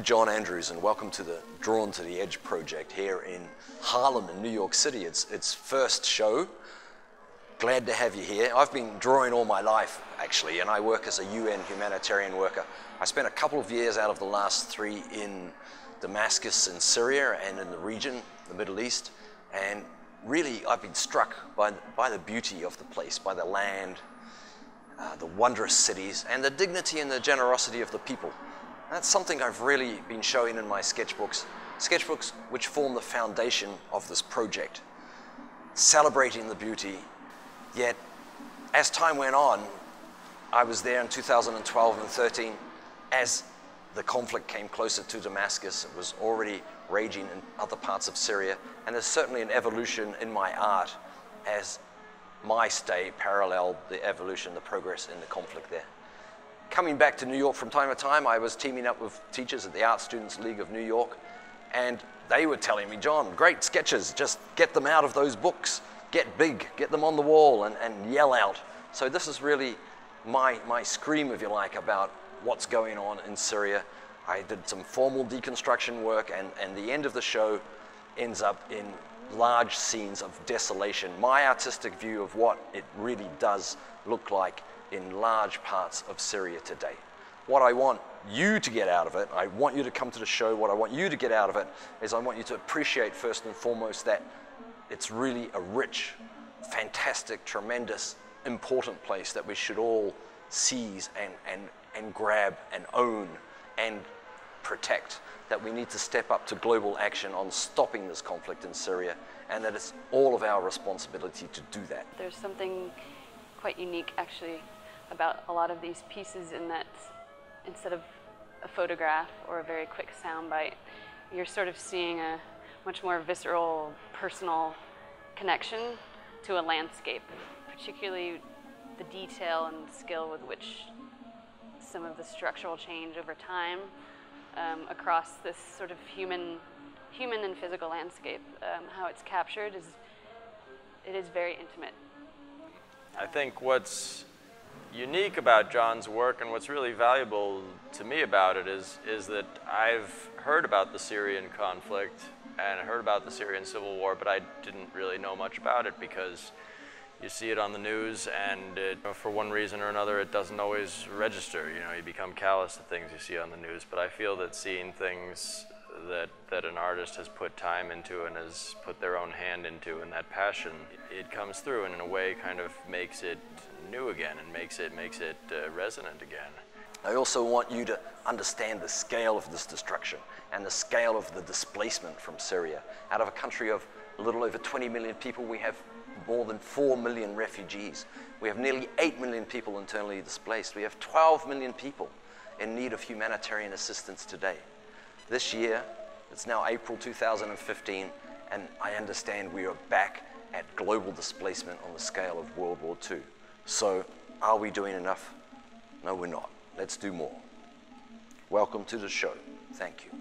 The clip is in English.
I'm John Andrews, and welcome to the Drawn to the Edge project here in Harlem in New York City. It's first show. Glad to have you here. I've been drawing all my life, actually, and I work as a UN humanitarian worker. I spent a couple of years out of the last 3 in Damascus in Syria and in the region, the Middle East, and really I've been struck by the beauty of the place, by the land, the wondrous cities, and the dignity and the generosity of the people. That's something I've really been showing in my sketchbooks which form the foundation of this project, celebrating the beauty. Yet, as time went on, I was there in 2012 and 13, as the conflict came closer to Damascus. It was already raging in other parts of Syria, and there's certainly an evolution in my art as my stay paralleled the evolution, the progress in the conflict there. Coming back to New York from time to time, I was teaming up with teachers at the Art Students League of New York, and they were telling me, John, great sketches, just get them out of those books, get big, get them on the wall and yell out. So this is really my scream, if you like, about what's going on in Syria. I did some formal deconstruction work, and the end of the show ends up in large scenes of desolation, my artistic view of what it really does look like in large parts of Syria today. What I want you to get out of it, I want you to come to the show, what I want you to get out of it is I want you to appreciate first and foremost that it's really a rich, fantastic, tremendous, important place that we should all seize and grab and own and protect, that we need to step up to global action on stopping this conflict in Syria, and that it's all of our responsibility to do that. There's something quite unique actually about a lot of these pieces in that instead of a photograph or a very quick soundbite, you're sort of seeing a much more visceral, personal connection to a landscape, particularly the detail and skill with which some of the structural change over time across this sort of human and physical landscape, how it's captured it is very intimate. I think what's unique about John's work and what's really valuable to me about it is that I've heard about the Syrian conflict and I heard about the Syrian civil war, but I didn't really know much about it because you see it on the news and for one reason or another it doesn't always register. You know, you become callous to things you see on the news, but I feel that seeing things that an artist has put time into and has put their own hand into, and that passion, it comes through and in a way kind of makes it new again and makes it resonant again. I also want you to understand the scale of this destruction and the scale of the displacement from Syria. Out of a country of a little over 20 million people, we have more than 4 million refugees. We have nearly 8 million people internally displaced. We have 12 million people in need of humanitarian assistance today. This year, it's now April 2015, and I understand we are back at global displacement on the scale of World War II. So, are we doing enough? No, we're not. Let's do more. Welcome to the show. Thank you.